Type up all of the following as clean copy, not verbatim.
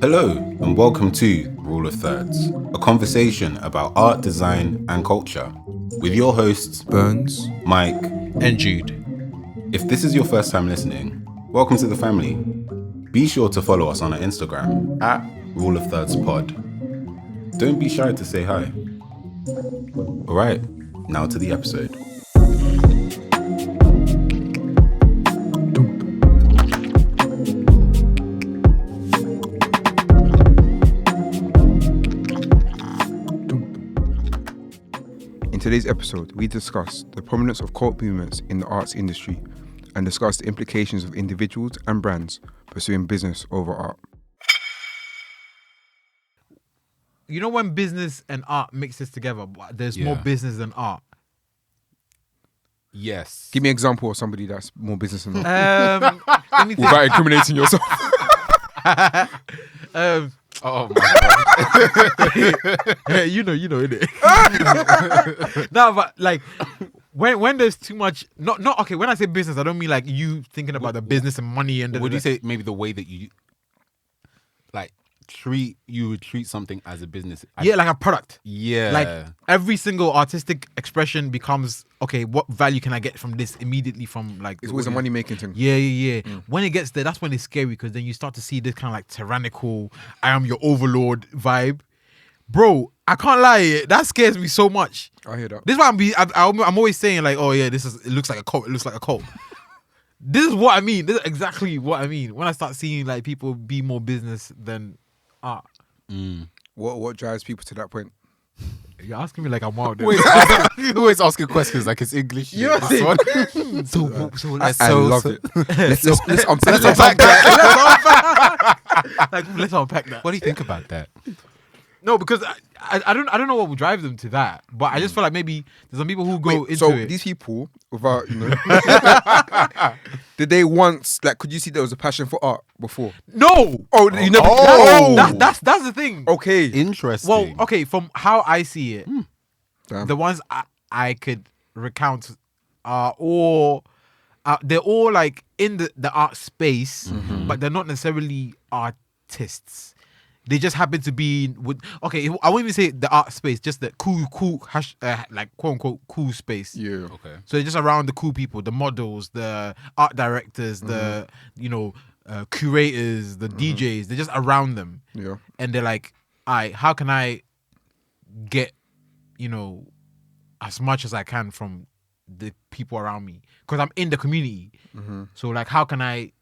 Hello, and welcome to Rule of Thirds, a conversation about art, design, and culture, with your hosts, Burns, Mike, and Jude. If this is your first time listening, welcome to the family. Be sure to follow us on our Instagram at Rule of Thirds Pod. Don't be shy to say hi. All right, now to the episode. In today's episode, we discuss the prominence of cult movements in the arts industry and discuss the implications of individuals and brands pursuing business over art. You know when business and art mixes together, but there's more Yeah. business than art. Yes. Give me an example of somebody that's more business than art. Let me think. Without incriminating yourself. Oh my God. you know, innit? No, but like when there's too much, not okay. When I say business, I don't mean like you thinking about the business and money and. Would you say maybe the way that you would treat something as a business? Yeah, like a product. Yeah. Like every single artistic expression becomes okay. What value can I get from this immediately? From like It's always a money making thing. Yeah. When it gets there, that's when it's scary because then you start to see this kind of like tyrannical, I am your overlord vibe. Bro, I can't lie, that scares me so much. I hear that. This is why I'm always saying like, oh yeah, it looks like a cult. It looks like a cult. This is what I mean. This is exactly what I mean when I start seeing like people be more business than art. What drives people to that point? You're asking me like I'm wild. You're always asking questions like it's English. You know what I'm saying? So I love it. Let's unpack Let's unpack that. Let's unpack that. What do you think about that? No, because I don't know what will drive them to that, but I just feel like maybe there's some people who go into so it. these people, without, did they once, like, could you see there was a passion for art before? No. Oh, you never. That's the thing. Okay. Interesting. Well, okay, from how I see it, Damn. the ones I could recount are all they're all like in the art space, but they're not necessarily artists. They just happen to be with I won't even say the art space, just the cool like quote unquote cool space. Yeah. Okay. So they're just around the cool people, the models, the art directors, the curators, the DJs. They're just around them. Yeah. And they're like, how can I get, as much as I can from the people around me? Because I'm in the community. So like, how can I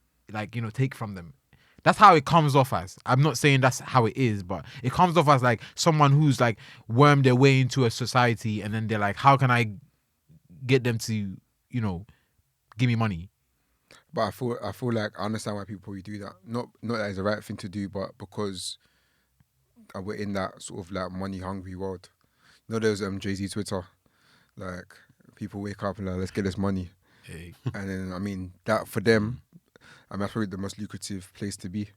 take from them? That's how it comes off as. I'm not saying that's how it is, but it comes off as like someone who's like wormed their way into a society and then they're like, how can I get them to, give me money? But I feel like I understand why people probably do that. Not that it's the right thing to do, but because we're in that sort of like money hungry world. There's Jay-Z Twitter, like people wake up and like, let's get this money. Hey. And then I mean that for them, that's probably the most lucrative place to be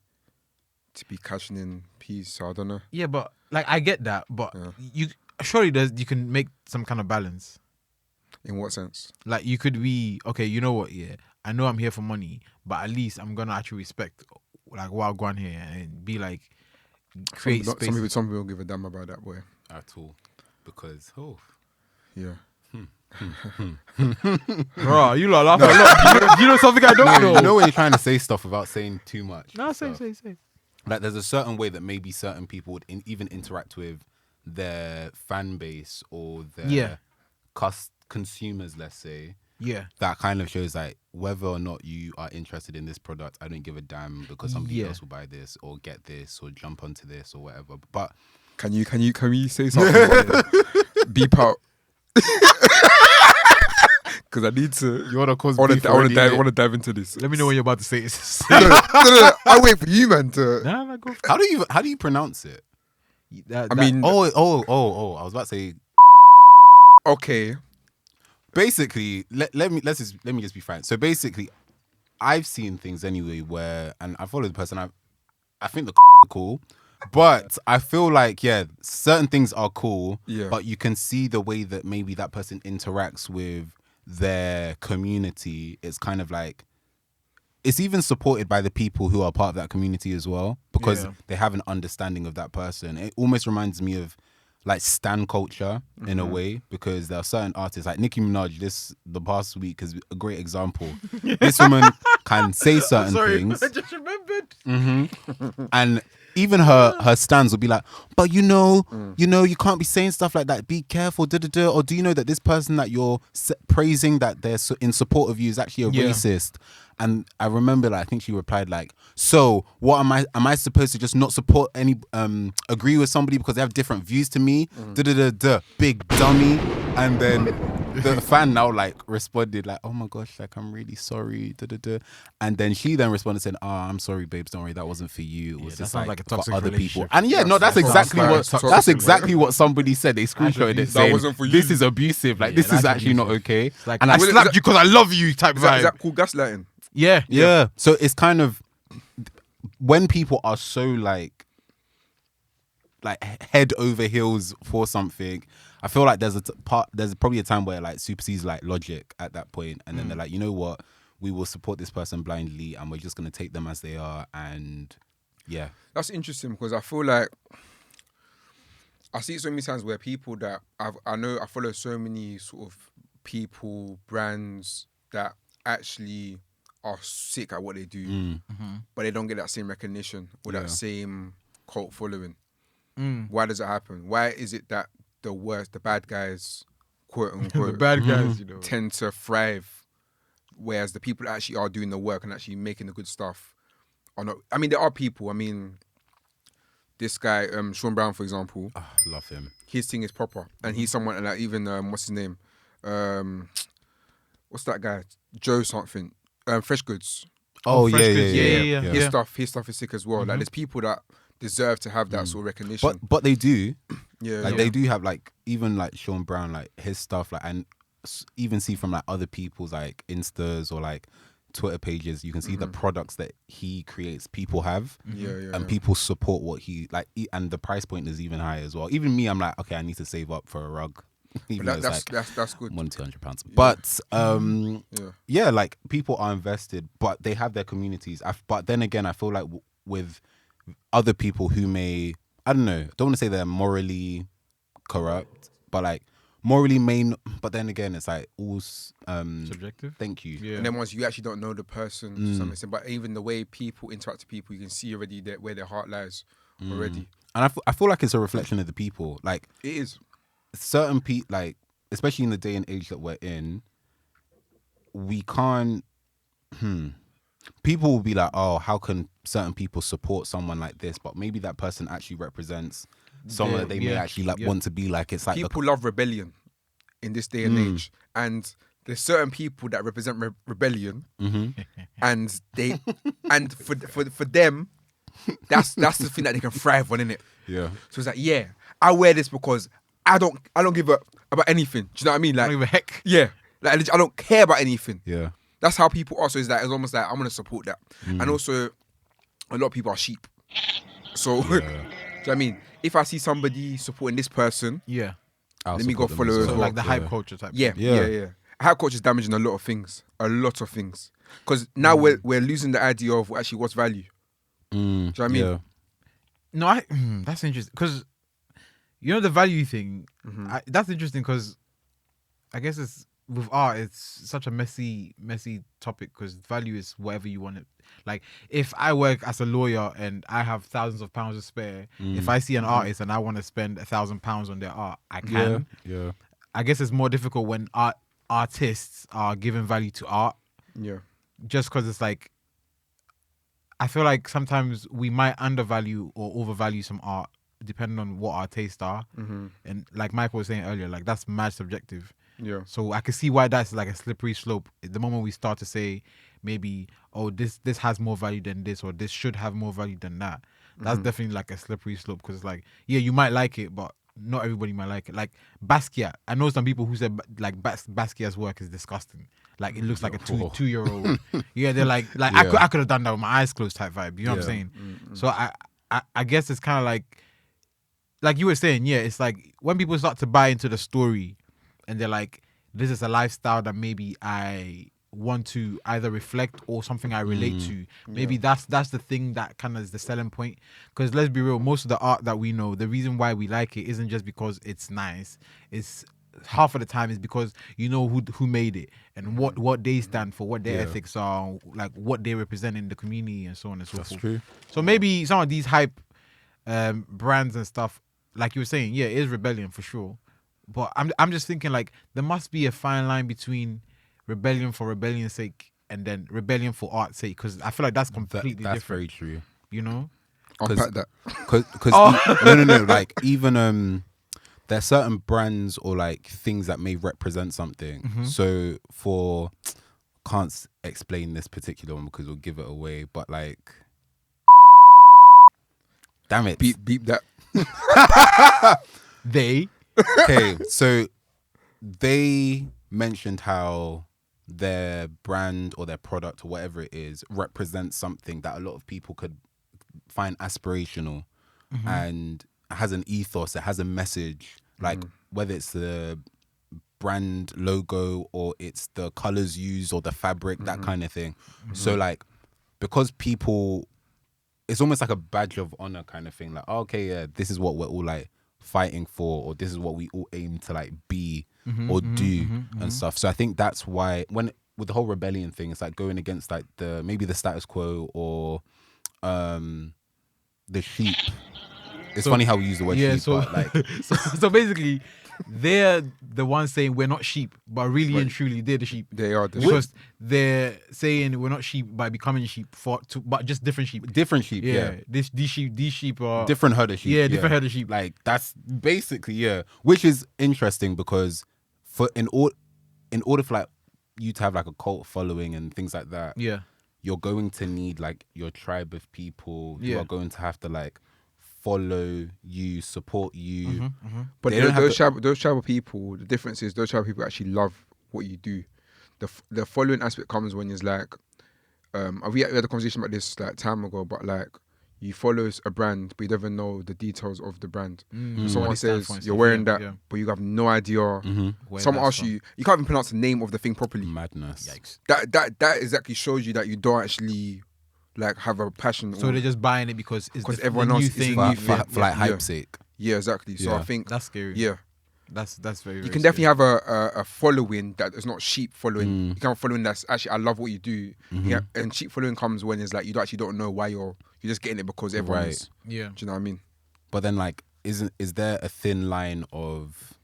cashing in peas. So I don't know. Yeah, but like I get that, but Yeah. you can make some kind of balance. In what sense? Like you could be okay. You know what? Yeah, I know I'm here for money, but at least I'm gonna actually respect like what I've gone here and be like create space. Some people don't give a damn about that, boy. At all. Because, Yeah. Bro, you lot laugh a lot. You know something I don't know. You know when you're trying to say stuff without saying too much. No, say. Like there's a certain way that maybe certain people would even interact with their fan base or their consumers, let's say. Yeah. That kind of shows like whether or not you are interested in this product. I don't give a damn because somebody else will buy this or get this or jump onto this or whatever. But Can you say something? Beep out. Because I need to. you want to cause I want to dive into this. Let me know when you're about to say it. No. I'll wait for you, man. Nah, go. How do you pronounce it? I Oh! I was about to say. Okay. Basically, let me just be frank. So basically, I've seen things anyway where, and I follow the person. I think the cool, but I feel like certain things are cool. Yeah. But you can see the way that maybe that person interacts with their community. It's kind of like it's even supported by the people who are part of that community as well, because Yeah. they have an understanding of that person. It almost reminds me of like stan culture in a way, because there are certain artists like Nicki Minaj. The past week is a great example. This woman can say certain things, I just remembered. and even her stans will be like, but you know, you can't be saying stuff like that. Be careful, or do you know that this person that you're praising that they're in support of you is actually a Yeah. racist? And I remember, like, I think she replied like, so what am I supposed to just not support any agree with somebody because they have different views to me? Big dummy. And then the fan now like responded like, oh my gosh, like I'm really sorry. And then she then responded saying, oh, I'm sorry, babes, don't worry, that wasn't for you. It was that just sounds like like a for toxic other people. relationship. And yeah, no, that's That sounds exactly like what toxic, that's man. exactly what somebody said. They screenshotted it abusive. saying, That wasn't for this you. is abusive. Like Yeah, this is that's actually not abusive. okay. It's like, And I I slapped you because I love you type Is vibe. that called gaslighting? Yeah. yeah. So it's kind of when people are so like head over heels for something, I feel like there's probably a time where like supersedes like logic at that point, and then they're like, you know what, we will support this person blindly, and we're just gonna take them as they are, and yeah, That's interesting because I feel like I see it so many times where people that I follow so many sort of people, brands that actually are sick at what they do, but they don't get that same recognition or Yeah. that same cult following. Mm. Why does it happen? Why is it that the bad guys, quote The unquote, bad guys, you know. tend to thrive, whereas the people that actually are doing the work and actually making the good stuff are not? I mean, there are people. I mean, this guy, Sean Brown, for example, love him. his thing is proper, and he's someone like even what's his name, what's that guy, Joe something, Fresh Goods. Oh, Fresh yeah, Goods, yeah. His stuff is sick as well. Like there's people that deserve to have that sort of recognition. But they do. yeah, Like yeah. they do have like even like Sean Brown, like his stuff, like, and even see from like other people's like Instas or like Twitter pages, you can see the products that he creates. People have, and people support what he like, and the price point is even higher as well. Even me, I'm like, okay, I need to save up for a rug. Even But though it's like that's good. £100-200. But Yeah. yeah, like people are invested, but they have their communities. But then again, I feel like with other people who may, I don't know, don't want to say they're morally corrupt, but like morally but then again, it's like all Subjective. Thank you. Yeah. And then once you actually don't know the person to some extent, but even the way people interact with people, you can see already where their heart lies already. And I feel like it's a reflection of the people. Like It is. certain people, like especially in the day and age that we're in, we can't. People will be like, oh, how can certain people support someone like this? But maybe that person actually represents someone that they may actually like want to be like. It's like People love rebellion in this day and age, and there's certain people that represent rebellion, and they and for them, that's the thing that they can thrive on, innit? yeah. So it's like, yeah, I wear this because I don't give a about anything. Do you know what I mean? I Like, don't give a heck. yeah, like I don't care about anything. Yeah. That's how people are. So it's almost like I'm gonna support that. And also, a lot of people are sheep. So, do you know what I mean? If I see somebody supporting this person, Yeah. I'll let me go support them follow as as So well. like the hype culture type. yeah, thing. yeah. Hype culture is damaging a lot of things. Because now we're losing the idea of actually what's value. Do you know what I mean? Yeah. No, that's interesting because you know the value thing. That's interesting because I guess it's with art. It's such a messy topic because value is whatever you want it. Like if I work as a lawyer and I have thousands of pounds to spare, if I see an artist and I want to spend £1,000 on their art, I can. Yeah. I guess it's more difficult when artists are giving value to art. Yeah. Just because it's like, I feel like sometimes we might undervalue or overvalue some art depending on what our tastes are. And like Michael was saying earlier, like that's mad subjective. Yeah. So I can see why that's like a slippery slope. The moment we start to say maybe, oh, this has more value than this, or this should have more value than that, that's definitely like a slippery slope because it's like, yeah, you might like it, but not everybody might like it. Like Basquiat, I know some people who said like Basquiat's work is disgusting. Like it looks like a two-year-old. Yeah, they're like I could have done that with my eyes closed type vibe. You know what I'm saying? So I guess it's kind of like you were saying, yeah, it's like when people start to buy into the story and they're like, this is a lifestyle that maybe I want to either reflect or something I relate to. Maybe that's the thing that kind of is the selling point. Because let's be real, most of the art that we know, the reason why we like it isn't just because it's nice. It's half of the time is because you know who made it and what they stand for, what their ethics are, like what they represent in the community and so on and so forth. That's true. So maybe some of these hype brands and stuff, like you were saying, yeah, it is rebellion for sure. But I'm just thinking like there must be a fine line between rebellion for rebellion's sake and then rebellion for art's sake, because I feel like that's completely That's different. very true. You know? Unpack that. Because no, like even there are certain brands or like things that may represent something. So for can't explain this particular one because we'll give it away, but like, damn it, Beep that. They okay, so they mentioned how their brand or their product or whatever it is represents something that a lot of people could find aspirational and has an ethos, it has a message, like whether it's the brand logo or it's the colors used or the fabric, that kind of thing. So like, because people, it's almost like a badge of honor kind of thing, like, oh, okay, yeah, this is what we're all like fighting for, or this is what we all aim to like be or do and stuff. So I think that's why when with the whole rebellion thing, it's like going against like maybe the status quo or the sheep. It's funny how we use the word sheep, so but like so basically they're the ones saying we're not sheep, but really and truly they're the sheep. They are the Because they're saying we're not sheep by becoming sheep but just different sheep. different sheep, yeah. These sheep are Different herd of sheep. Yeah, different herd of sheep. Like that's basically, yeah. Which is interesting because in order for like you to have like a cult following and things like that, Yeah. you're going to need like your tribe of people who Yeah. are going to have to like follow you, support you. But They don't have those tribal people, the difference is those tribal people actually love what you do. The following aspect comes when it's like, we had a conversation about this like time ago, but like you follow a brand, but you don't even know the details of the brand. So someone What it stands says for and you're stuff, wearing yeah, that, yeah. but you have no idea. Where Someone that's asks you can't even pronounce the name of the thing properly. Madness. Yikes. That exactly shows you that you don't actually like have a passion. So they're just buying it because it's everyone the else new is thing. new For like hype sake. yeah, exactly. So Yeah. I think That's scary. yeah. That's very, very You can scary. definitely have a following that is not sheep following. You can have a following that's actually I love what you do. Yeah, and sheep following comes when it's like you actually don't know why you're just getting it because everyone's. Yeah. Do you know what I mean? But then like is there a thin line of,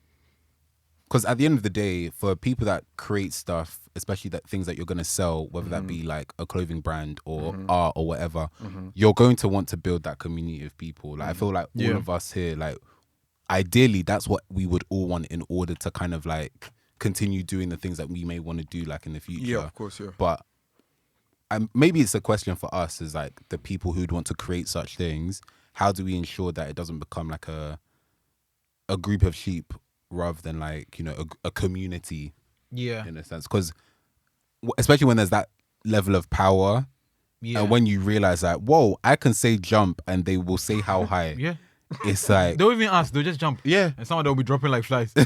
because at the end of the day, for people that create stuff, especially that things that you're going to sell, whether that be like a clothing brand or art or whatever, you're going to want to build that community of people. Like I feel like all of us here, like ideally that's what we would all want in order to kind of like continue doing the things that we may want to do like in the future. Yeah, of course, yeah. But maybe it's a question for us as like the people who'd want to create such things. How do we ensure that it doesn't become like a group of sheep rather than like, you know, a community? Yeah. In a sense, because especially when there's that level of power, Yeah. and when you realize that, whoa, I can say jump and they will say how high. Yeah. It's like, They'll even ask, they'll just jump. yeah. And some of them will be dropping like flies. Yeah.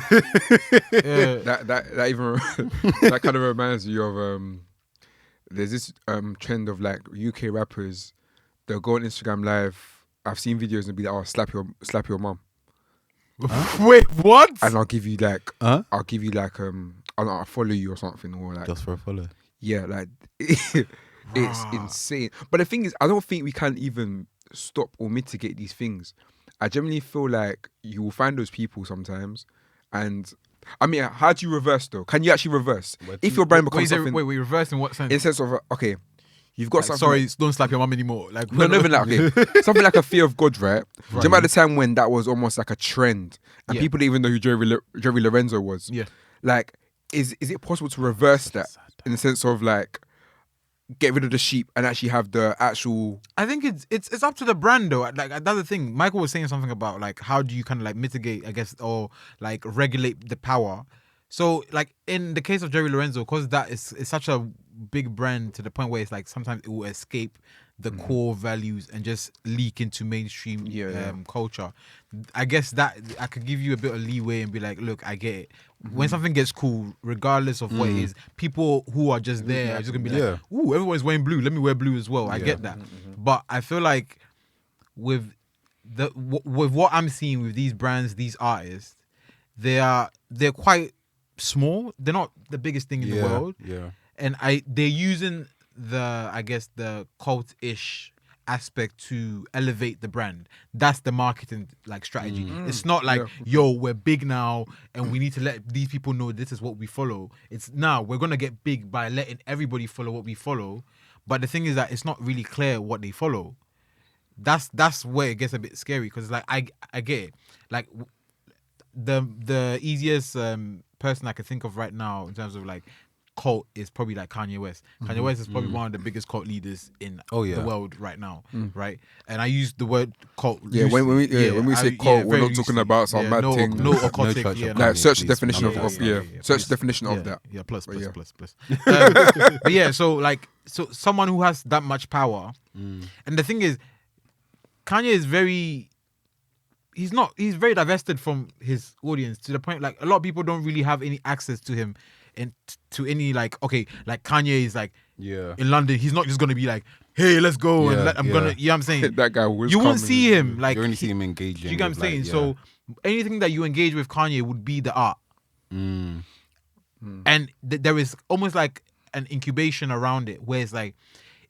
That even that kind of reminds me of there's this trend of like UK rappers. They'll go on Instagram Live. I've seen videos and be like, "Oh, slap your mum," Wait, what? and I'll give you like Huh? I'll follow you or something, or like Just for a follow. yeah, like it's insane. But the thing is, I don't think we can even stop or mitigate these things. I generally feel like you will find those people sometimes, and I mean, how do you reverse though? Can you actually reverse if your brand becomes something? Wait, reverse in what sense? In sense of okay, you've got Like, something. sorry, don't slap your mum anymore. Like No, never like okay. Something like a fear of God, right? Do you remember at the time when that was almost like a trend, and Yeah. people didn't even know who Jerry Lorenzo was? Yeah. Like, is it possible to reverse that in the sense of like get rid of the sheep and actually have the actual? I think it's up to the brand though. Like that's the thing. Michael was saying something about like how do you kind of like mitigate, I guess, or like regulate the power. So like in the case of Jerry Lorenzo, because that is such a big brand to the point where it's like sometimes it will escape the core values and just leak into mainstream Yeah. culture. I guess that I could give you a bit of leeway and be like, look, I get it. When something gets cool, regardless of what it is, people who are just there are just gonna be like, ooh, everyone's wearing blue. Let me wear blue as well. I get that, but I feel like with with what I'm seeing with these brands, these artists, they're quite small. They're not the biggest thing in the world. Yeah. And they're using the cult-ish aspect to elevate the brand. That's the marketing like strategy. It's not like, yo, we're big now and we need to let these people know this is what we follow. It's now we're gonna get big by letting everybody follow what we follow. But the thing is that it's not really clear what they follow. That's where it gets a bit scary, because like I get it. Like the easiest person I can think of right now in terms of like cult is probably like Kanye West. Kanye West is probably one of the biggest cult leaders in the world right now, right? And I use the word cult. Yeah, when we say cult, we're not talking about some mad thing. No occultic. Like search the definition of search the definition of that. Yeah, plus. But yeah, so someone who has that much power, and the thing is, Kanye is he's very divested from his audience, to the point like a lot of people don't really have any access to him and to any like Kanye is like in London, he's not just gonna be like, hey, let's go and I'm gonna, you know what I'm saying? That guy was you won't see him like you only see him engaging. You get what I'm saying? So anything that you engage with Kanye would be the art. And there is almost like an incubation around it, where it's like,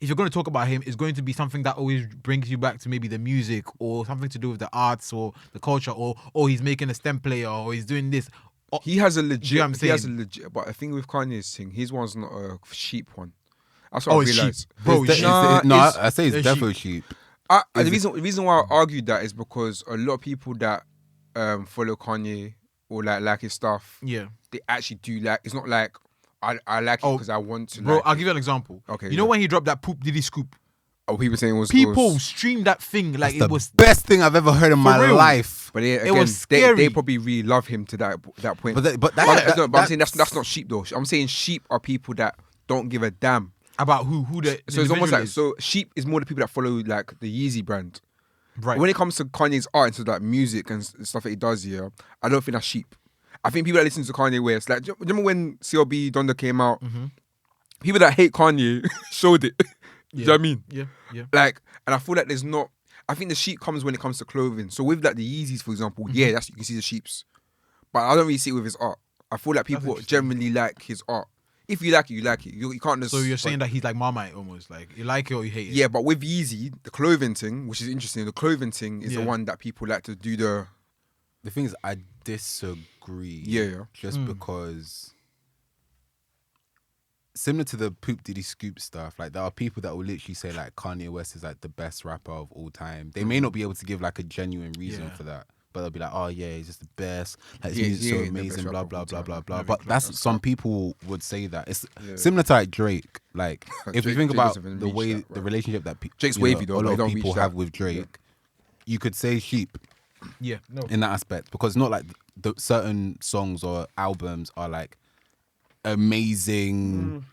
if you're going to talk about him, it's going to be something that always brings you back to maybe the music or something to do with the arts or the culture, or he's making a stem player, or he's doing this. He has a legit. You know what I'm he has a saying? legit. But I think with Kanye's thing, his one's not a sheep one. That's what I it's realized. cheap. Bro, it's cheap. I say it's it's definitely cheap. The reason why I argued that is because a lot of people that follow Kanye or like his stuff, Yeah. they actually do like. It's not like I like it because I want to. Bro, like I'll it. give you an example. Okay, You know when he dropped that Poop Diddy Scoop? Oh, people saying it was People streamed that thing like The it was. best thing I've ever heard in my real. life. But again, was scary. they probably really love him to that point. But I'm saying that's not sheep though. I'm saying sheep are people that don't give a damn. About who the So it's almost individual like is. so sheep is more the people that follow like the Yeezy brand. Right. When it comes to Kanye's art and to like music and stuff that he does, I don't think that's sheep. I think people that listen to Kanye West, like, do you remember when CLB Donda came out? People that hate Kanye showed it. Do you know what I mean? Yeah. Like, and I feel like there's not. I think the sheep comes when it comes to clothing. So with like the Yeezys, for example, that's you can see the sheeps, but I don't really see it with his art. I feel like people generally like his art. If you like it, you like it. You can't just. So you're saying that he's like Marmite almost, like you like it or you hate it. Yeah, but with Yeezy, the clothing thing, which is interesting, the clothing thing is the one that people like to do the. The thing is, I disagree. Yeah. Just because, similar to the Poop Diddy Scoop stuff, like there are people that will literally say like Kanye West is like the best rapper of all time. They may not be able to give like a genuine reason for that, but they'll be like, oh yeah, he's just the best. Like his music's so amazing, blah blah blah blah blah. But that's some people would say that. It's similar to like Drake. Like if you think about the way the relationship that Drake's wavy though, a but he lot of don't people reach have that. with Drake, you could say sheep. Yeah, no. In that aspect, because not like the certain songs or albums are like amazing.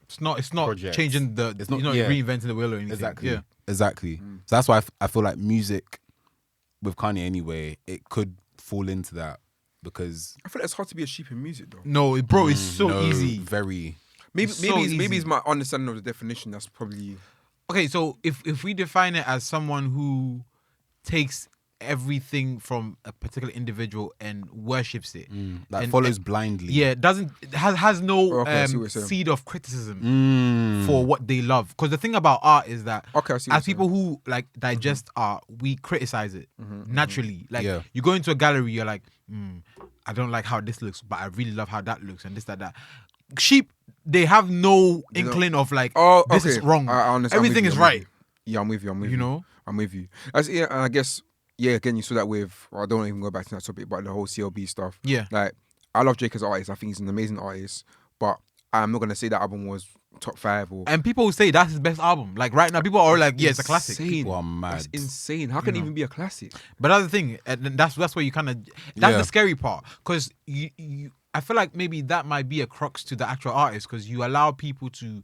It's not projects. changing the. It's not- you're not yeah. reinventing the wheel or anything. Exactly. Yeah. Exactly. So that's why I feel like music with Kanye anyway, it could fall into that because I feel like it's hard to be a sheep in music though. No, bro, it's so easy. Very. Maybe It's so easy. maybe it's my understanding of the definition that's probably. Okay, so if we define it as someone who takes everything from a particular individual and worships it, Like and- follows and- blindly. yeah, has no Okay, I see what you're saying. seed of criticism for what they love. Because the thing about art is that Okay, I see what as you're people who like digest art, we criticize it naturally. Like Yeah. you go into a gallery, you're like, I don't like how this looks, but I really love how that looks, and this, that. Sheep, they have no inkling of like, this is wrong. I understand. Everything is right. Yeah, I'm with you. You know? I'm with you. And I guess, again, you saw that with, I don't even go back to that topic, but the whole CLB stuff. Yeah. Like, I love Drake as an artist. I think he's an amazing artist, but I'm not going to say that album was top 5 or. And people will say that's his best album. Like right now, people are like, yeah, it's a classic. Insane. People are mad. That's insane. How can it even be a classic? But that's the thing, and that's where you kind of that's Yeah. the scary part, because you I feel like maybe that might be a crux to the actual artist, because you allow people to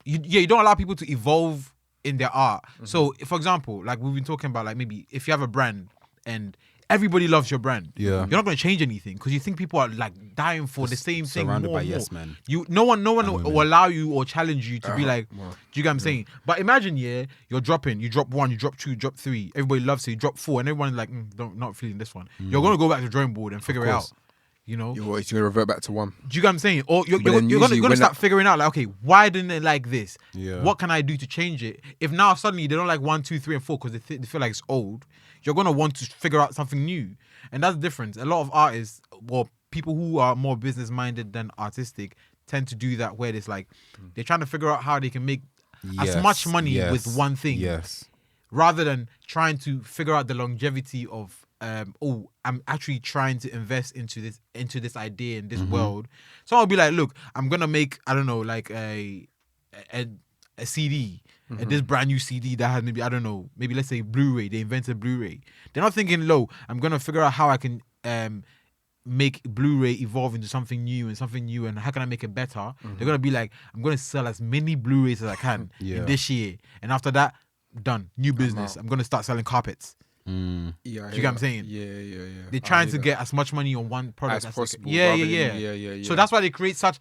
you don't allow people to evolve in their art. So, for example, like we've been talking about, like maybe if you have a brand and everybody loves your brand, Yeah. you're not going to change anything because you think people are like dying for the same thing. surrounded more by and more. yes men. No one women. will allow you or challenge you to be like, do you get what I'm saying? But imagine, you're dropping, you drop 1, you drop 2, you drop 3, everybody loves it, you drop 4, and everyone's like, not feeling this one. You're going to go back to the drawing board and figure it out. course. You know, You're going to revert back to one. do you get what I'm saying? Or you're But then gonna usually when start figuring out like, okay, why didn't they like this? Yeah. What can I do to change it? If now suddenly they don't like 1, 2, 3, and 4 because they feel like it's old, you're gonna want to figure out something new, and that's the difference. A lot of artists, or people who are more business minded than artistic, tend to do that, where it's like they're trying to figure out how they can make as much money with one thing, rather than trying to figure out the longevity of. I'm actually trying to invest into this idea in this world. So I'll be like, look, I'm gonna make, I don't know, like a CD, this brand new CD that has maybe, I don't know, maybe let's say Blu-ray. They invented Blu-ray. They're not thinking, I'm gonna figure out how I can make Blu-ray evolve into something new, and how can I make it better? They're gonna be like, I'm gonna sell as many Blu-rays as I can in this year, and after that, done, new business. I'm gonna start selling carpets. Yeah, Do you get what I'm saying? Yeah. They're trying to get as much money on one product As as possible. Yeah. So that's why they create such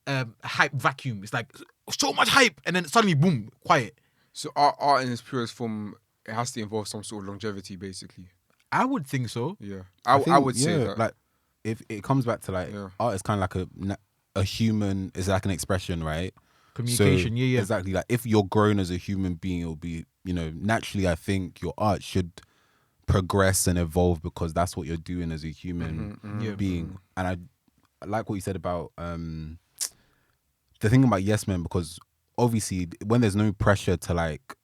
hype vacuum. It's like so much hype, and then suddenly boom, quiet. So art in its purest form, it has to involve some sort of longevity, basically. I would think so. Yeah, I would say that. Like, if it comes back to like art is kind of like a human, is like an expression, right? Communication, so, exactly. Like if you're grown as a human being, it'll be, naturally, I think your art should progress and evolve because that's what you're doing as a human being. And I like what you said about the thing about yes men, because obviously when there's no pressure to like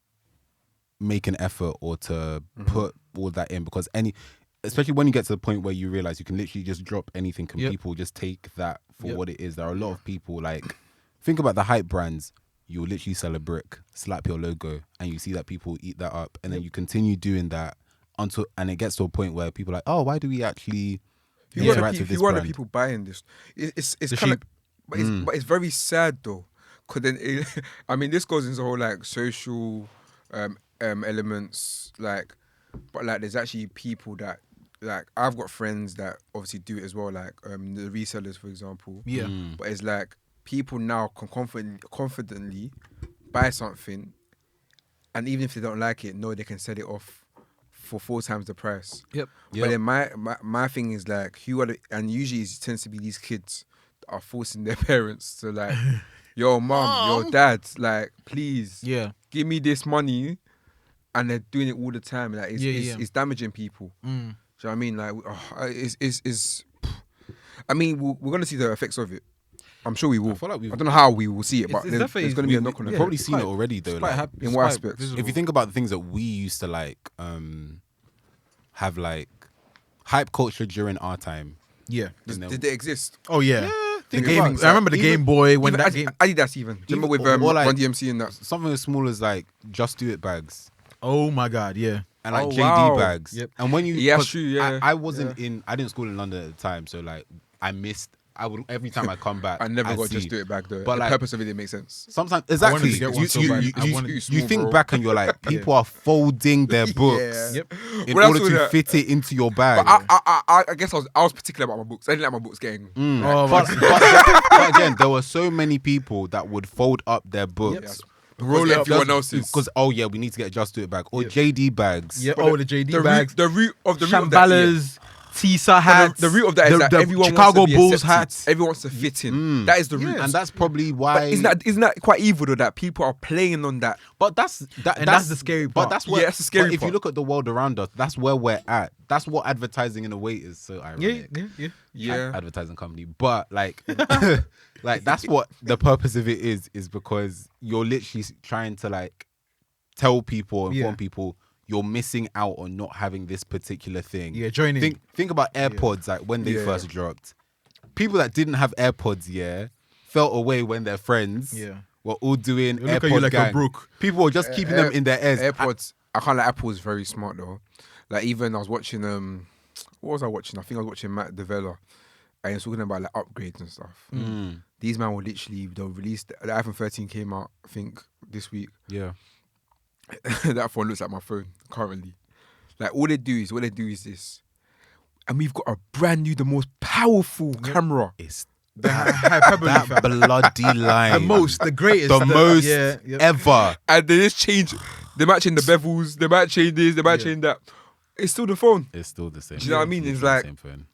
make an effort or to put all that in, because especially when you get to the point where you realize you can literally just drop anything and people just take that for what it is. There are a lot of people, like, think about the hype brands. You will literally sell a brick, slap your logo, and you see that people eat that up, and then you continue doing that and it gets to a point where people are like, oh, why do we actually interact with this brand? People buying this. It's kind of, but it's very sad though, because then I mean, this goes into whole like social elements, like, but like there's actually people that, like, I've got friends that obviously do it as well, like the resellers, for example. But it's like people now can confidently buy something, and even if they don't like it, know they can sell it off for 4 times the price. But then my thing is like, and usually it tends to be these kids that are forcing their parents to like, yo mom, yo dad, like, please give me this money, and they're doing it all the time. Like it's damaging people. Do you know what I mean? Like, it's I mean, we're gonna see the effects of it. I'm sure we will. I don't know how we will see it, but there's going to be a knock on it. We've probably seen it already, though. Like, in what aspects? If you think about the things that we used to like, have like hype culture during our time. Did they exist? Oh yeah. Think I remember the Game Boy when that game. Adidas even. Remember with like, Run DMC and that. Something as small as like Just Do It bags. Oh my god, yeah. And like JD bags. And when you, I didn't school in London at the time, so like I would, every time I come back, I never got Just Do It back though. But the purpose of it makes sense. Sometimes, exactly. You think back and you're like, people are folding their books in order to fit it into your bag. But I guess I was particular about my books. I didn't like my books getting. But again, there were so many people that would fold up their books. Roll up everyone else's. Because we need to get Just Do It bag or JD bags. The JD bags. The root of Shambhalas. Tisa hats. The root of that is that everyone Chicago wants to be Bulls accepted. hats. Everyone wants to fit in. That is the root, and that's probably why. But isn't that quite evil though? That people are playing on that. But that's the scary part. But that's where, that's the scary part. If you look at the world around us, that's where we're at. That's what advertising in a way is so ironic. Yeah. Advertising company, but like, like that's what the purpose of it is because you're literally trying to like tell people, inform people. You're missing out on not having this particular thing. Joining. Think about AirPods, like when they first dropped. People that didn't have AirPods, felt away when their friends were all doing AirPods. Look at you like a brook. People were just keeping them in their ears. AirPods. I can't lie. Apple is very smart though. Like even I was watching what was I watching? I think I was watching Matt Devella, and he was talking about like upgrades and stuff. These men were literally, they'll release the iPhone 13 came out I think this week. that phone looks like my phone currently. Like all they do is this, and we've got a brand new, the most powerful camera. It's The hyperbole, that fam. bloody line. The most, the greatest, the most yeah. ever. And they just change. They might change the bevels. They might change this. They might change that. It's still the phone. It's still the same. Do you know what I mean? It's the like same phone.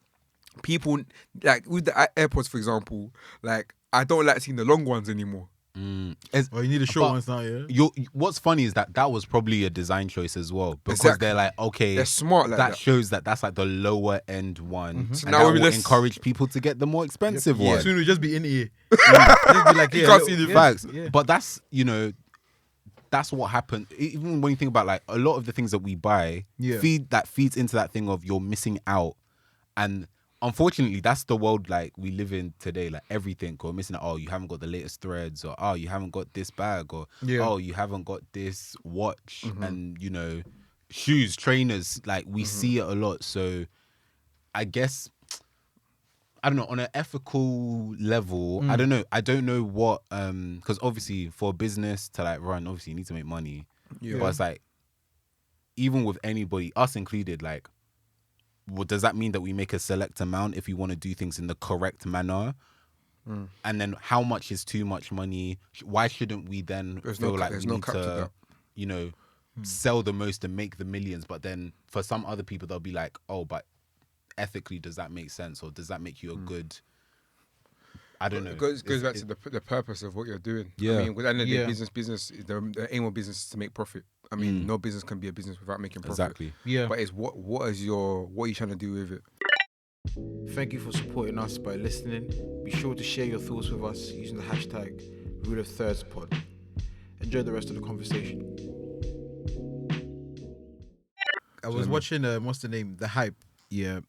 people like with the AirPods, for example. Like I don't like seeing the long ones anymore. Oh, you need the short But ones now, yeah. What's funny is that was probably a design choice as well, because Exactly. they're like, okay, They're smart like that. shows that's like the lower end one, So and now that maybe will let's- encourage people to get the more expensive one. Soon it'll just be in ear. Just be like, You yeah, can't look, see the yeah, Facts. yeah. But that's, that's what happened. Even when you think about like a lot of the things that we buy, Yeah. feeds into that thing of you're missing out. And unfortunately, that's the world like we live in today. Like everything, or missing out. Oh, you haven't got the latest threads, or oh, you haven't got this bag, or oh, you haven't got this watch, and shoes, trainers. Like we see it a lot. So I guess I don't know, on an ethical level, I don't know what because obviously for a business to like run, obviously you need to make money. Yeah. But it's like even with anybody, us included, like what does that mean that we make a select amount if we want to do things in the correct manner? And then how much is too much money? Why shouldn't we then feel like we there's no need cap to to, sell the most and make the millions? But then for some other people, they'll be like, oh, but ethically, does that make sense? Or does that make you a good... I don't know. It goes back to the purpose of what you're doing. Yeah. I mean, with the end of the day, Yeah. business, the aim of business is to make profit. I mean, no business can be a business without making profit. Exactly. Yeah. But it's what are you trying to do with it? Thank you for supporting us by listening. Be sure to share your thoughts with us using the hashtag #RuleOfThirdsPod. Enjoy the rest of the conversation. I was watching what's the name? The Hype. Yeah.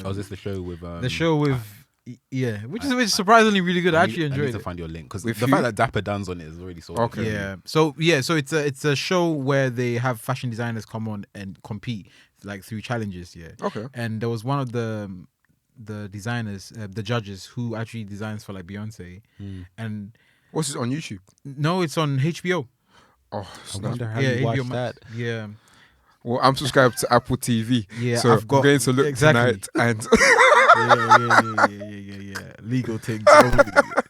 Oh, is this the show with... the show with which is surprisingly really good. I actually I need enjoyed to it. find your link, because With the who? fact that Dapper Dan's on it is already so Okay. Yeah. So it's a show where they have fashion designers come on and compete like through challenges. Yeah. Okay. And there was one of the designers, the judges, who actually designs for like Beyonce, and What's this on YouTube? no, it's on HBO. Oh, I snap. wonder how Yeah, you watch HBO Max. that. Yeah. Well, I'm subscribed to Apple TV. Yeah, so I've got- I'm going to look exactly. tonight and Yeah. Legal things only.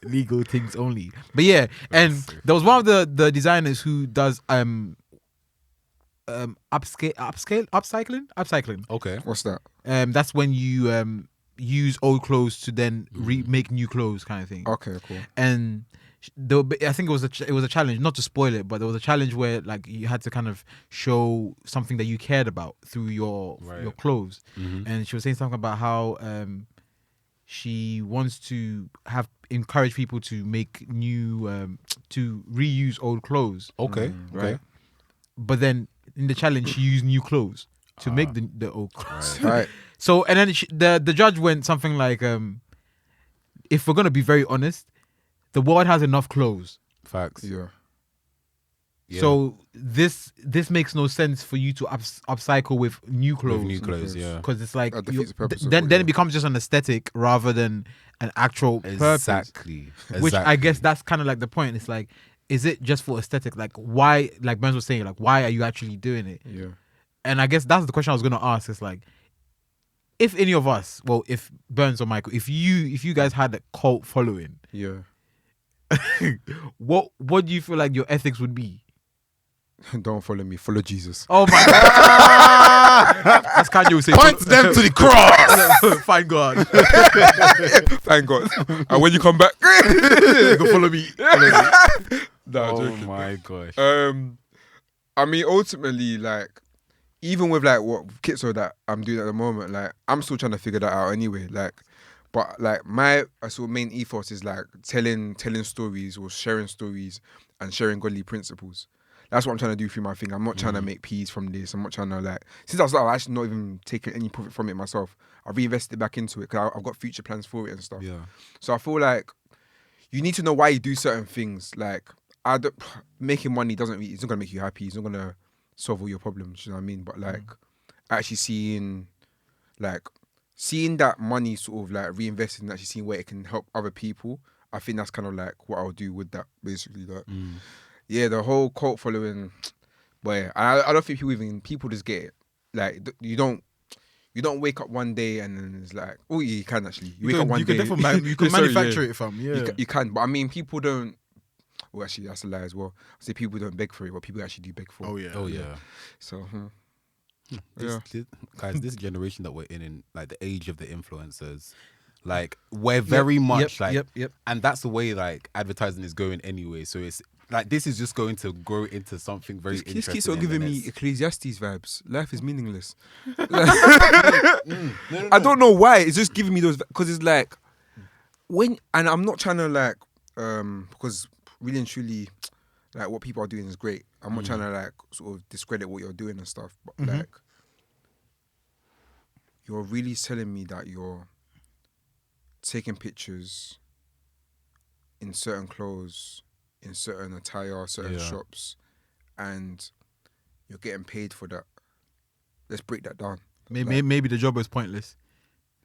Legal things only. But yeah, and there was one of the designers who does upcycling. Okay. what's that? That's when you use old clothes to then make new clothes, kind of thing. Okay, cool. And I think it was a challenge, not to spoil it, but there was a challenge where like you had to kind of show something that you cared about through your clothes. And she was saying something about how she wants to encourage people to make new to reuse old clothes. Okay. Right. But then in the challenge she used new clothes to make the old clothes. All right. So and then the judge went something like if we're gonna be very honest, the world has enough clothes. Facts. Yeah. Yeah. So this makes no sense for you to upcycle with new clothes. With new clothes, yeah. Because it's like That defeats the purpose of then what then you're- it becomes just an aesthetic rather than an actual purpose. Exactly. Which I guess that's kind of like the point. It's like, is it just for aesthetic? Like why? Like Burns was saying, like why are you actually doing it? Yeah. And I guess that's the question I was gonna ask. It's like, if any of us, well, if Burns or Michael, if you guys had a cult following, Yeah. what do you feel like your ethics would be? Don't follow me. Follow Jesus. Oh my god! That's Kanye would say. Point them to the cross. Find God. Thank God. And when you come back, Go follow me. Nah, Oh joking. my gosh. I mean, ultimately, like, even with like what Kitso that I'm doing at the moment, like, I'm still trying to figure that out anyway. Like, but like my sort of main ethos is like telling stories or sharing stories and sharing godly principles. That's what I'm trying to do through my thing. I'm not trying to make peas from this. I'm not trying to like, since I started, I've actually not even taken any profit from it myself. I've reinvested back into it because I've got future plans for it and stuff. Yeah. So I feel like you need to know why you do certain things. Like, making money it's not gonna make you happy. It's not gonna solve all your problems. You know what I mean? But like, actually seeing that money sort of like reinvested and actually seeing where it can help other people. I think that's kind of like what I'll do with that, basically. Like, yeah, the whole cult following, But yeah, I don't think people just get it. Like you don't wake up one day and then it's like, oh yeah, you can actually. You wake up one you day. can definitely you can Yeah, sorry, manufacture yeah. it, fam. You Yeah. can, you can, but I mean, people don't. Well, actually, that's a lie as well. I say people don't beg for it, but people actually do beg for it. Oh yeah. Oh yeah. So, Guys, this generation that we're in like the age of the influencers, like we're very much like, Yep. and that's the way like advertising is going anyway. So it's like this is just going to grow into something very this interesting. keeps on in the giving me next- Ecclesiastes vibes. Life is meaningless. No. I don't know why. It's just giving me those because it's like when, and I'm not trying to like because really and truly, like what people are doing is great. I'm not trying to like sort of discredit what you're doing and stuff, but like you're really telling me that you're taking pictures in certain clothes, in certain attire, certain shops, and you're getting paid for that. Let's break that down. Maybe the job was pointless.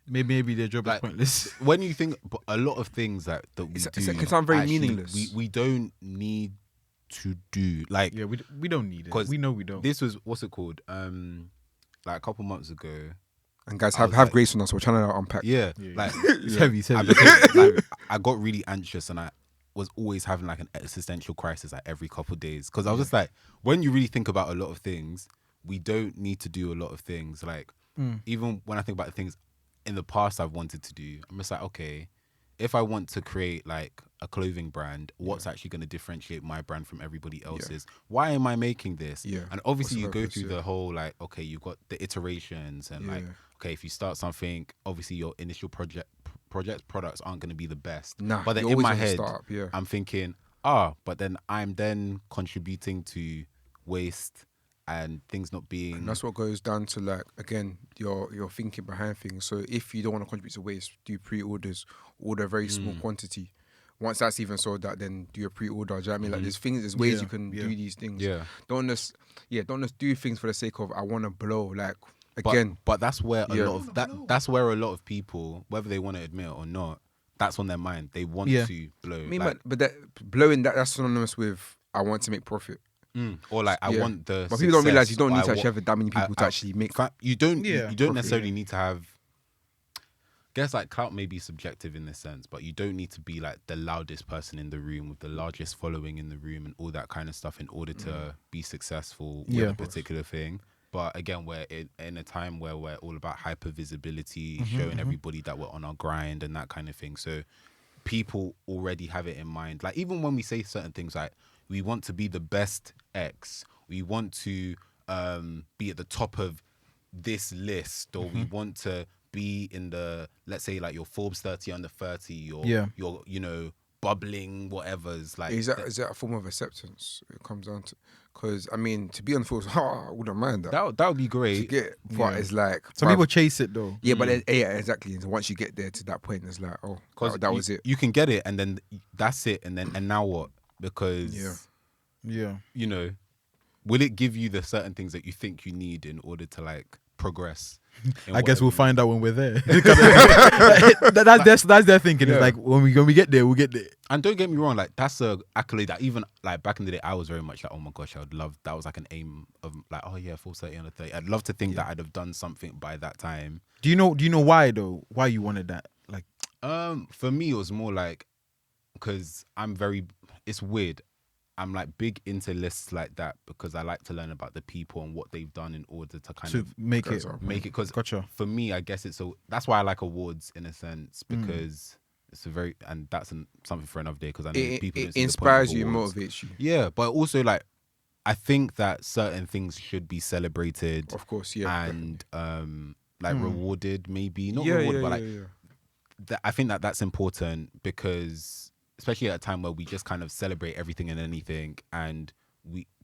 Maybe the job was Like, pointless. when you think but a lot of things that we It's- do, it can sound very actually, meaningless. We don't need to do like Yeah, we don't need it. 'cause We know we don't. this was what's it called? Like a couple months ago. And guys, I have was like- grace on us. We're trying to unpack. Yeah, Yeah. like It's heavy. It's I, heavy. became, like, I got really anxious and I was always having like an existential crisis like every couple of days because I was just like, when you really think about a lot of things, we don't need to do a lot of things. Like even when I think about the things in the past I've wanted to do, I'm just like, okay, if I want to create like a clothing brand, what's actually going to differentiate my brand from everybody else's? Why am I making this? Yeah. And obviously What's you the go purpose, through the whole like, okay, you've got the iterations and like, Yeah. okay, if you start something, obviously your initial products aren't going to be the best. Nah, but then you're in always my on the head, startup, yeah. I'm thinking, but then I'm then contributing to waste and things not being. And that's what goes down to like again your thinking behind things. So if you don't want to contribute to waste, do pre-orders, order a very small quantity. Once that's even sold out, then do a pre-order. Do you know what I mean? Like there's ways you can do these things. Yeah. Don't just do things for the sake of I want to blow. Like But, again, but that's where a lot of that's where a lot of people, whether they want to admit it or not, that's on their mind. They want to blow. I mean, like, but that blowing that's synonymous with I want to make profit. or like I want the. But people don't realize you don't need success, to or actually have that many people to actually make. You don't. Yeah. You don't profit, necessarily need to have. I guess like clout may be subjective in this sense, but you don't need to be like the loudest person in the room with the largest following in the room and all that kind of stuff in order to be successful with a particular thing. But again, we're in a time where we're all about hyper visibility, showing everybody that we're on our grind and that kind of thing. So people already have it in mind. Like even when we say certain things like we want to be the best X, we want to be at the top of this list, or we want to be in the, let's say like your Forbes 30 under 30, or your bubbling whatever's like. Is that a form of acceptance? It comes down to, because I mean, to be on Forbes, I wouldn't mind that. That would be To great. get, but it's like Some people chase it though. yeah, but then, yeah, exactly. And once you get there to that point, it's like, oh, that was it. You can get it, and then that's it, and now what? Because Yeah. you know, will it give you the certain things that you think you need in order to like progress? I guess we'll find out when we're there. that's their thinking. It's like when we get there, we'll get there. And don't get me wrong, like that's a accolade that even like back in the day, I was very much like, oh my gosh, I would love, that was like an aim of like, oh yeah, 430 under 30. I'd love to think that I'd have done something by that time. Do you know why though? Why you wanted that? Like, For me, it was more like, because it's weird. I'm like big into lists like that because I like to learn about the people and what they've done in order to kind of make it. Because Gotcha. for me, I guess that's why I like awards in a sense, because it's and that's something for another day, because I know people don't It see the point of inspires you, awards. motivates you. Yeah, but also like I think that certain things should be celebrated, Of course, yeah. and like rewarded, maybe not rewarded, but like I think that's important, because especially at a time where we just kind of celebrate everything and anything, and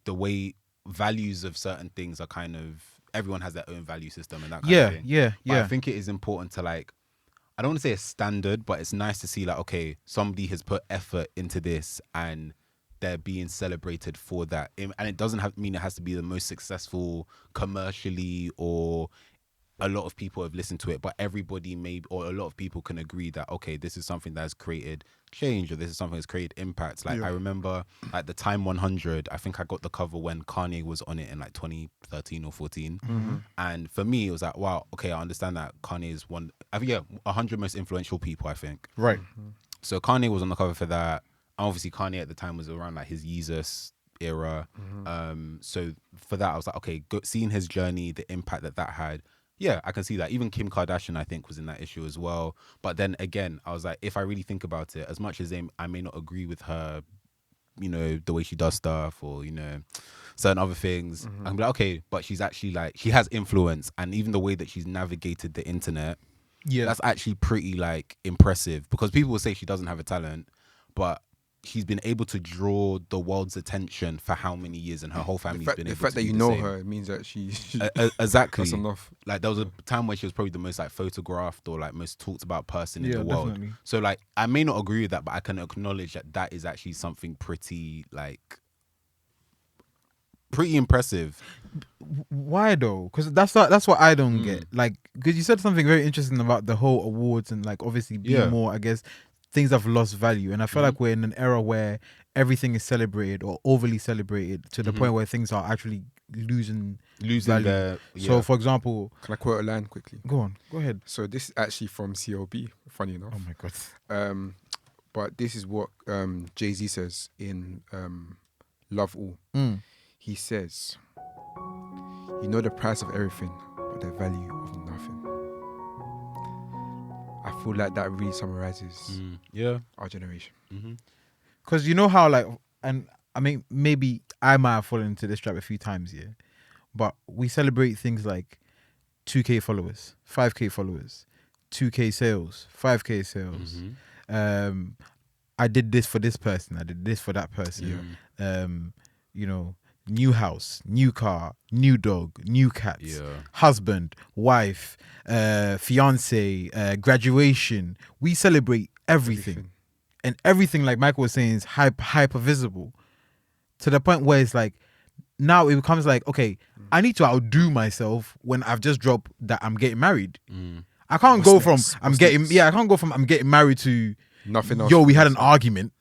the way values of certain things are kind of, everyone has their own value system and that kind of thing. Yeah. But I think it is important to like, I don't want to say a standard, but it's nice to see like, okay, somebody has put effort into this and they're being celebrated for that. And it doesn't mean it has to be the most successful commercially or a lot of people have listened to it, but everybody or a lot of people can agree that, okay, this is something that's created change, or this is something that's created impact. Like I remember at the Time 100, I think I got the cover when Kanye was on it in like 2013 or 14. And for me, it was like, wow, okay, I understand that Kanye is 100 most influential people, I think. Right. So Kanye was on the cover for that. Obviously, Kanye at the time was around like his Yeezus era. So for that, I was like, okay, seeing his journey, the impact that had. Yeah, I can see that. Even Kim Kardashian, I think, was in that issue as well. But then again, I was like, if I really think about it, as much as I may not agree with her, you know, the way she does stuff or, you know, certain other things, I'm like, okay, but she's actually like, she has influence. And even the way that she's navigated the internet, that's actually pretty like impressive, because people will say she doesn't have a talent, but she's been able to draw the world's attention for how many years, and her whole family's been able to. The fact that you know her means that she exactly. That's enough. Like there was a time where she was probably the most like photographed or like most talked about person in the world. Definitely. So like I may not agree with that, but I can acknowledge that is actually something pretty impressive. Why though? Because that's what I don't get. Like, because you said something very interesting about the whole awards and like obviously being more, I guess, things have lost value, and I feel like we're in an era where everything is celebrated or overly celebrated to the point where things are actually losing value. Their So, for example, Can I quote a line quickly? go ahead. So this is actually from CLB, funny enough. Oh my god. But this is what Jay-Z says in Love All. He says, "You know the price of everything, but the value of nothing." I feel like that really summarizes our generation. Because you know how like, and I mean maybe I might have fallen into this trap a few times, but we celebrate things like 2K followers, 5K followers, 2K sales, 5K sales. I did this for this person, I did this for that person. You know, new house, new car, new dog, new cats, husband, wife, fiance, graduation. We celebrate everything. And everything, like Michael was saying, is hyper visible, to the point where it's like, now it becomes like, okay, I need to outdo myself when I've just dropped that I'm getting married. I can't go from I'm getting married to Nothing else. Yo, we had an argument.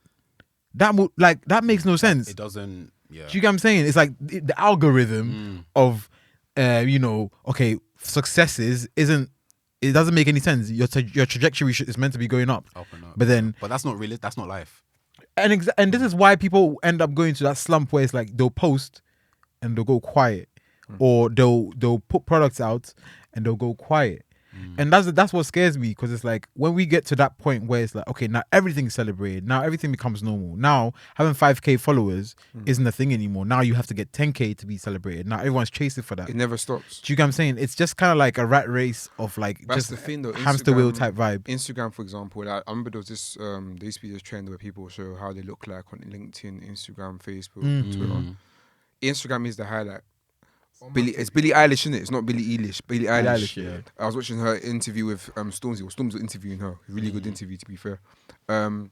That makes no sense. It doesn't. Yeah. Do you get what I'm saying? It's like the algorithm of, okay, successes it doesn't make any sense. Your trajectory is meant to be going up. Up and up. But then, but that's not really. That's not life. And this is why people end up going to that slump where it's like they'll post and they'll go quiet, or they'll put products out and they'll go quiet. And that's what scares me, because it's like when we get to that point where it's like, okay, now everything's celebrated, now everything becomes normal. Now having 5K followers isn't a thing anymore. Now you have to get 10K to be celebrated. Now everyone's chasing for that. It never stops. Do you get what I'm saying? It's just kind of like a rat race of like That's just the thing though. hamster wheel type vibe. Instagram, for example, like, I remember there was this there used to be this trend where people show how they look like on LinkedIn, Instagram, Facebook, Twitter. Instagram is the highlight. It's Billie Eilish, isn't it? It's not Billie Eilish. Billie Eilish. Yeah. I was watching her interview with Stormzy. Well, Stormzy was interviewing her. Really good interview, to be fair. And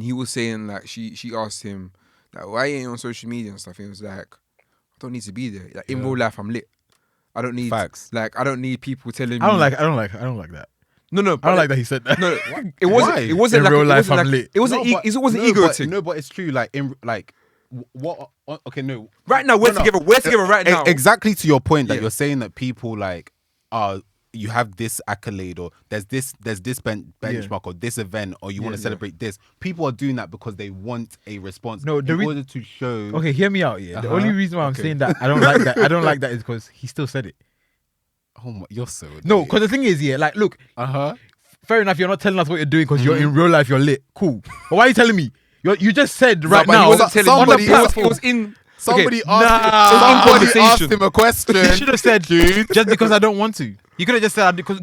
he was saying, like, she asked him, like, why you ain't on social media and stuff? And he was like, I don't need to be there. Like, in real life, I'm lit. I don't need Facts. Like, I don't need people telling me. I don't like that. No. I don't like that he said that. No, it wasn't. Why? It wasn't In like real life, it wasn't I'm like, lit. It wasn't. It wasn't ego thing. No, but it's true. Like what? Okay, no. Right now, we're together. We're together right now. Exactly to your point that Yeah. you're saying that people like you have this accolade, or there's this benchmark or this event, or you want to celebrate this. People are doing that because they want a response. No, in order to show. Okay, hear me out. Yeah, the only reason why I'm saying that I don't like that. I don't like that is because he still said it. Oh my, you're so. No, because the thing is, like, look, fair enough. You're not telling us what you're doing because you're in real life. You're lit. Cool. But why are you telling me? You just said right now. He wasn't telling somebody- me. It was in. Somebody Okay. asked conversation. him a question. You should have said, dude, just because I don't want to. You could have just said, because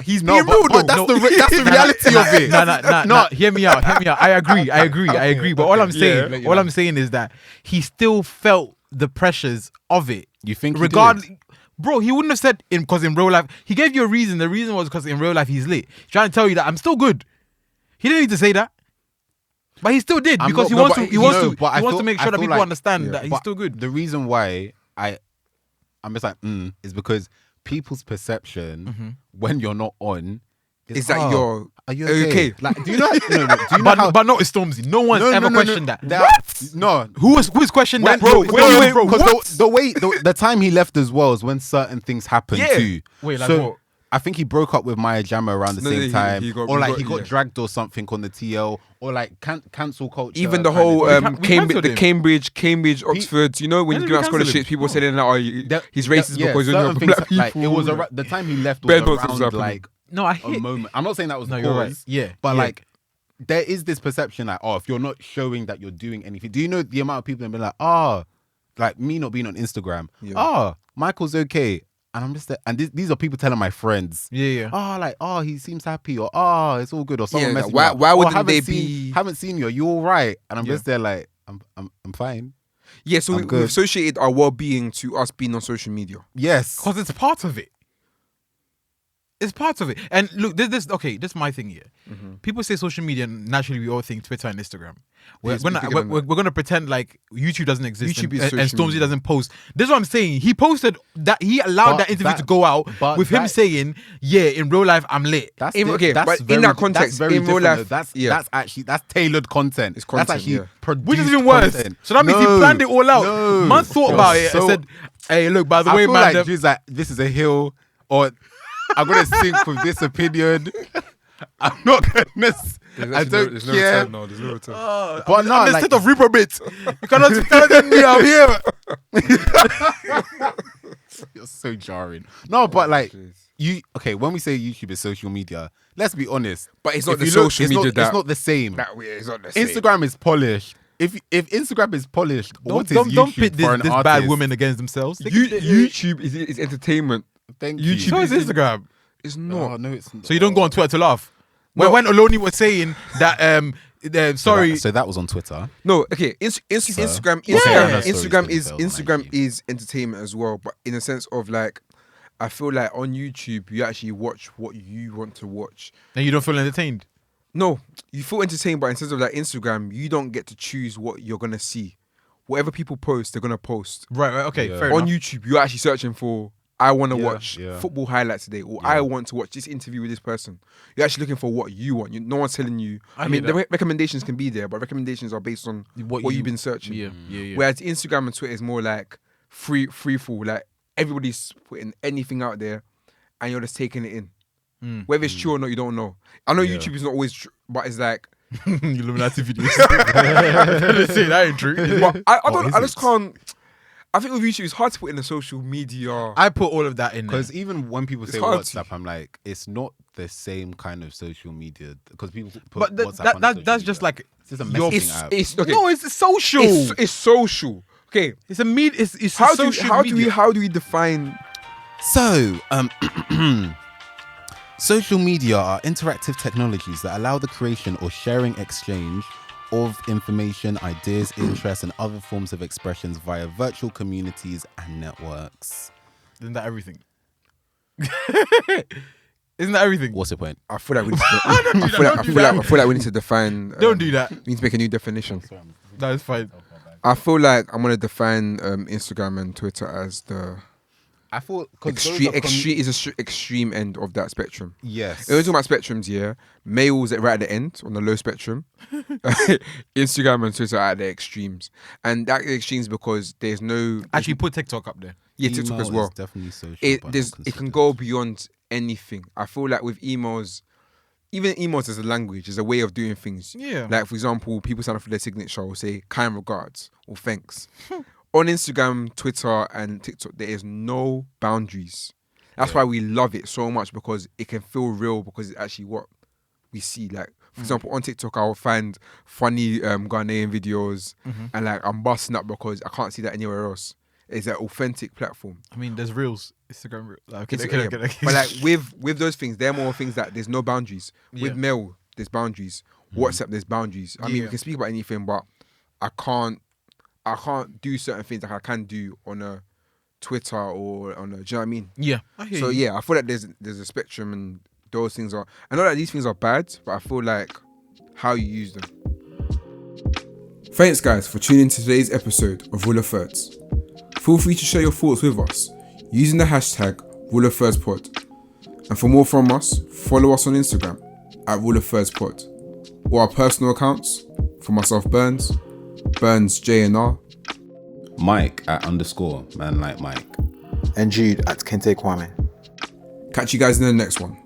He's being rude though. That's the reality of it. No, hear me out. I agree. But all I'm saying is that he still felt the pressures of it. You think he regardless, did? bro, he wouldn't have said because in real life he gave you a reason. The reason was because in real life he's lit. He's trying to tell you that I'm still good. He didn't need to say that. But he still did because he wants to make sure that people understand that he's still good. The reason why I'm just like is because people's perception when you're not on Is that you're are you okay? Like, do you know? Do you know but not with Stormzy. No one's ever questioned that. No. Who's questioned that, Bro, bro? because the time he left as well is when certain things happened too. Wait, like so what? I think he broke up with Maya Jama around the same time, he got dragged or something on the TL, or like cancel culture. Even the kind of whole thing. Cambridge, Oxford. You know, when you give out scholarships, people saying that he's racist because you know certain black things, like, people. it was the time he left was Bad thoughts around like No, I a hit. moment. I'm not saying that was the No, cause, you're right. Yeah, but yeah. like there is this perception like, if you're not showing that you're doing anything, do you know the amount of people that have been like, like me not being on Instagram, Michael's okay. And I'm just there, and these are people telling my friends, he seems happy, or it's all good, or someone messaging me, why wouldn't haven't seen you, are you all right? And I'm just there like, I'm fine. Yeah, so we've associated our well-being to us being on social media. Yes, Because it's part of it. It's part of it. And look, this is my thing here. People say social media, and naturally we all think Twitter and Instagram. We're gonna pretend like YouTube doesn't exist YouTube is and social Stormzy media. doesn't post. This is what I'm saying. He posted that, he allowed that interview to go out with him saying, in real life I'm lit. But in that context, in real life, that's tailored content. It's content, that's actually produced Which is even worse. content. So that means he planned it all out. No. Man thought about it and said, hey, look, by the I way, feel man. like she's like, this is a hill, or I'm gonna sync with this opinion. I'm not gonna. I don't care. There's no return. But no, I'm the like, state of reprobate. You cannot tell me I'm here. you're so jarring. No, but like when we say YouTube is social media, let's be honest. But it's not If the you look, social it's media not, it's not the same. It's not the same. Instagram is polished. If Instagram is polished, what is Don't YouTube pit for an this artist? bad women against themselves. YouTube is entertainment. Thank YouTube you. So is Instagram. It's not. Oh, no, it's not. So you don't go on Twitter to laugh. When Oloni was saying that, sorry. So that was on Twitter. No, okay. Instagram is entertainment as well, but in a sense of like, I feel like on YouTube you actually watch what you want to watch. And you don't feel entertained. No, you feel entertained, but in terms of like Instagram, you don't get to choose what you're gonna see. Whatever people post, they're gonna post. Right. Okay. Yeah. Fair On enough. YouTube, you're actually searching for, I want to watch yeah. football highlights today, or I want to watch this interview with this person. You're actually looking for what you want. No one's telling you. I mean, the recommendations can be there, but recommendations are based on what you've been searching. Yeah. Whereas Instagram and Twitter is more like free fall. Like everybody's putting anything out there, and you're just taking it in. Whether it's true or not, you don't know. I know YouTube is not always true, but it's like Illuminati videos. They say that ain't true. But I just can't. I think with YouTube, it's hard to put in the social media. I put all of that in there. Because even when people say hard WhatsApp, I'm like, it's not the same kind of social media. Because people put But WhatsApp on the social that's just media. like It's just a messaging app. It's okay. no, it's social. It's social. Okay. It's a media. It's How do we define? So, social media are interactive technologies that allow the creation or sharing exchange of information, ideas, interests, and other forms of expressions via virtual communities and networks. Isn't that everything? Isn't that everything? What's the point? I feel like we need to. I feel like we need to define. Don't do that. We need to make a new definition. That is fine. I feel like I'm gonna define Instagram and Twitter as the I thought extreme end of that spectrum. Yes. If we're talking about spectrums, yeah, males are right at the end on the low spectrum. Instagram and Twitter are at the extremes, and that extremes because there's no Actually, put TikTok up there. yeah TikTok as well. Definitely social. It can go beyond anything. I feel like with emails, even emails as a language, is a way of doing things. Yeah. Like for example, people sign up for their signature will say kind regards or thanks. On Instagram, Twitter, and TikTok, there is no boundaries. That's why we love it so much, because it can feel real, because it's actually what we see. Like, for example, on TikTok, I'll find funny Ghanaian videos, and like I'm busting up because I can't see that anywhere else. It's an authentic platform. I mean, there's reels. Instagram reels. Like, But like with those things, they're more things that there's no boundaries. With mail, there's boundaries. WhatsApp, there's boundaries. I mean, we can speak about anything, but I can't do certain things like I can do on a Twitter or on a, do you know what I mean? Yeah. I hear you. Yeah, I feel like there's a spectrum, and those things are, I know that these things are bad, but I feel like how you use them. Thanks guys for tuning in to today's episode of Rule of Thirds. Feel free to share your thoughts with us using the hashtag Rule of Thirds Pod. And for more from us, follow us on Instagram at Rule of Thirds Pod, or our personal accounts for myself, Burns JNR, Mike at _ man like Mike. And Jude at Kente Kwame. Catch you guys in the next one.